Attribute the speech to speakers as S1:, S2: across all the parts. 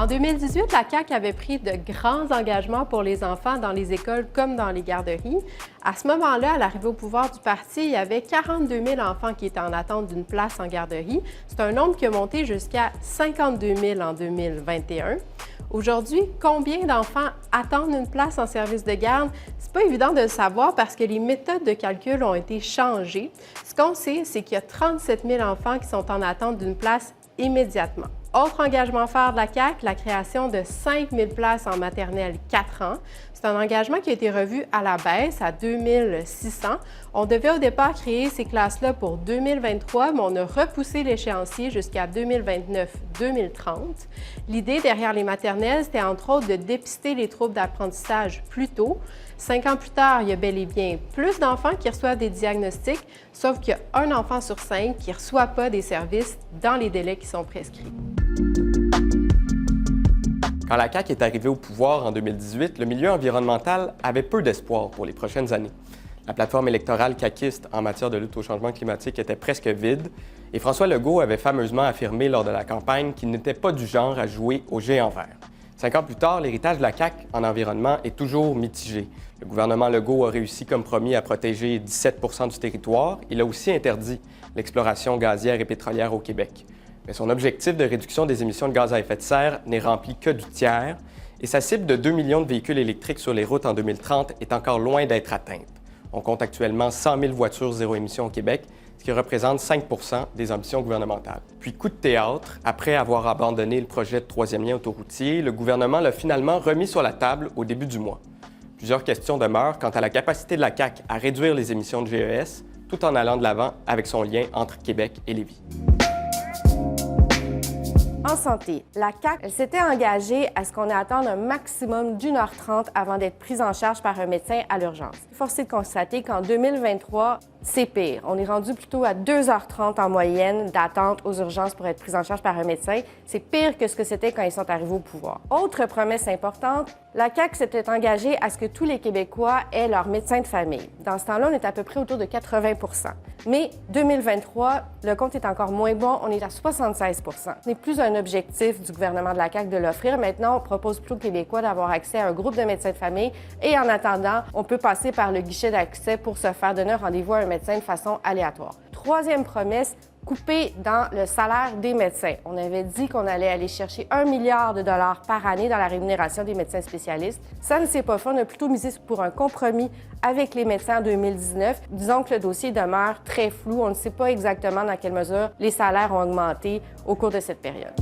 S1: En 2018, la CAQ avait pris de grands engagements pour les enfants dans les écoles comme dans les garderies. À ce moment-là, à l'arrivée au pouvoir du parti, il y avait 42 000 enfants qui étaient en attente d'une place en garderie. C'est un nombre qui a monté jusqu'à 52 000 en 2021. Aujourd'hui, combien d'enfants attendent une place en service de garde? C'est pas évident de le savoir parce que les méthodes de calcul ont été changées. Ce qu'on sait, c'est qu'il y a 37 000 enfants qui sont en attente d'une place immédiatement. Autre engagement phare de la CAQ, la création de 5 000 places en maternelle 4 ans. C'est un engagement qui a été revu à la baisse à 2 600. On devait au départ créer ces classes-là pour 2023, mais on a repoussé l'échéancier jusqu'à 2029-2030. L'idée derrière les maternelles, c'était entre autres de dépister les troubles d'apprentissage plus tôt. 5 ans plus tard, il y a bel et bien plus d'enfants qui reçoivent des diagnostics, sauf qu'il y a un enfant sur 5 qui ne reçoit pas des services dans les délais qui sont prescrits.
S2: Quand la CAQ est arrivée au pouvoir en 2018, le milieu environnemental avait peu d'espoir pour les prochaines années. La plateforme électorale caquiste en matière de lutte au changement climatique était presque vide et François Legault avait fameusement affirmé lors de la campagne qu'il n'était pas du genre à jouer au géant vert. 5 ans plus tard, l'héritage de la CAQ en environnement est toujours mitigé. Le gouvernement Legault a réussi comme promis à protéger 17 % du territoire. Il a aussi interdit l'exploration gazière et pétrolière au Québec. Mais son objectif de réduction des émissions de gaz à effet de serre n'est rempli que du tiers et sa cible de 2 millions de véhicules électriques sur les routes en 2030 est encore loin d'être atteinte. On compte actuellement 100 000 voitures zéro émission au Québec, ce qui représente 5 % des ambitions gouvernementales. Puis, coup de théâtre, après avoir abandonné le projet de troisième lien autoroutier, le gouvernement l'a finalement remis sur la table au début du mois. Plusieurs questions demeurent quant à la capacité de la CAQ à réduire les émissions de GES, tout en allant de l'avant avec son lien entre Québec et Lévis.
S3: En santé, la CAQ elle s'était engagée à ce qu'on ait à attendre un maximum d'1h30 avant d'être prise en charge par un médecin à l'urgence. Force est de constater qu'en 2023, c'est pire. On est rendu plutôt à 2h30 en moyenne d'attente aux urgences pour être prise en charge par un médecin. C'est pire que ce que c'était quand ils sont arrivés au pouvoir. Autre promesse importante, la CAQ s'était engagée à ce que tous les Québécois aient leur médecin de famille. Dans ce temps-là, on est à peu près autour de 80 %. Mais 2023, le compte est encore moins bon, on est à 76 %. Ce n'est plus un objectif du gouvernement de la CAQ de l'offrir. Maintenant, on propose plutôt aux Québécois d'avoir accès à un groupe de médecins de famille et en attendant, on peut passer par le guichet d'accès pour se faire donner un rendez-vous à un médecin de façon aléatoire. Troisième promesse, couper dans le salaire des médecins. On avait dit qu'on allait aller chercher 1 milliard de dollars par année dans la rémunération des médecins spécialistes. Ça ne s'est pas fait. On a plutôt misé pour un compromis avec les médecins en 2019. Disons que le dossier demeure très flou. On ne sait pas exactement dans quelle mesure les salaires ont augmenté au cours de cette période.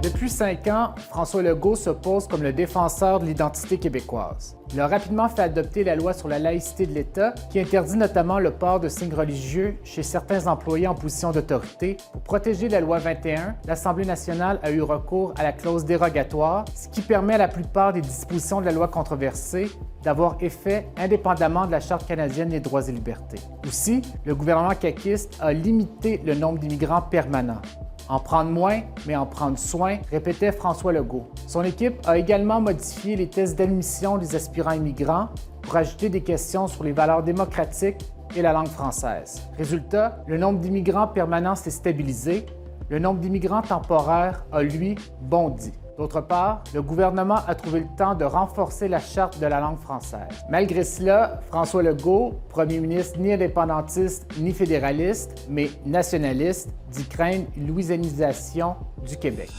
S4: Depuis 5 ans, François Legault se pose comme le défenseur de l'identité québécoise. Il a rapidement fait adopter la loi sur la laïcité de l'État, qui interdit notamment le port de signes religieux chez certains employés en position d'autorité. Pour protéger la loi 21, l'Assemblée nationale a eu recours à la clause dérogatoire, ce qui permet à la plupart des dispositions de la loi controversée d'avoir effet indépendamment de la Charte canadienne des droits et libertés. Aussi, le gouvernement caquiste a limité le nombre d'immigrants permanents. En prendre moins, mais en prendre soin, répétait François Legault. Son équipe a également modifié les tests d'admission des aspirants immigrants pour ajouter des questions sur les valeurs démocratiques et la langue française. Résultat, le nombre d'immigrants permanents s'est stabilisé. Le nombre d'immigrants temporaires a, lui, bondi. D'autre part, le gouvernement a trouvé le temps de renforcer la charte de la langue française. Malgré cela, François Legault, premier ministre ni indépendantiste ni fédéraliste, mais nationaliste, dit craindre une louisianisation du Québec.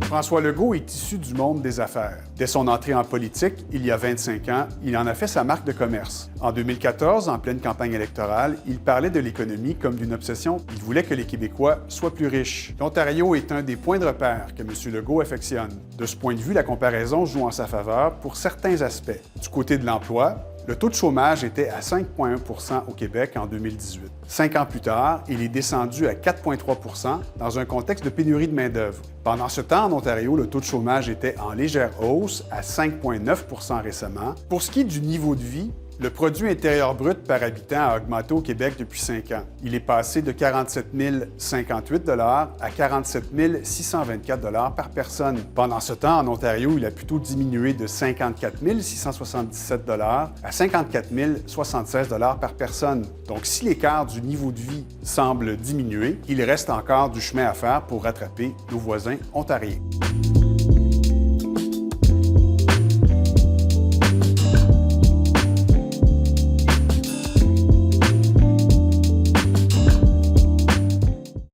S5: François Legault est issu du monde des affaires. Dès son entrée en politique, il y a 25 ans, il en a fait sa marque de commerce. En 2014, en pleine campagne électorale, il parlait de l'économie comme d'une obsession. Il voulait que les Québécois soient plus riches. L'Ontario est un des points de repère que M. Legault affectionne. De ce point de vue, la comparaison joue en sa faveur pour certains aspects. Du côté de l'emploi, le taux de chômage était à 5,1 % au Québec en 2018. 5 ans plus tard, il est descendu à 4,3 % dans un contexte de pénurie de main-d'œuvre. Pendant ce temps, en Ontario, le taux de chômage était en légère hausse à 5,9 % récemment. Pour ce qui est du niveau de vie, Le produit intérieur brut par habitant a augmenté au Québec depuis 5 ans. Il est passé de 47 058 à 47 624 par personne. Pendant ce temps, en Ontario, il a plutôt diminué de 54 677 à 54 076 par personne. Donc, si l'écart du niveau de vie semble diminuer, il reste encore du chemin à faire pour rattraper nos voisins ontariens.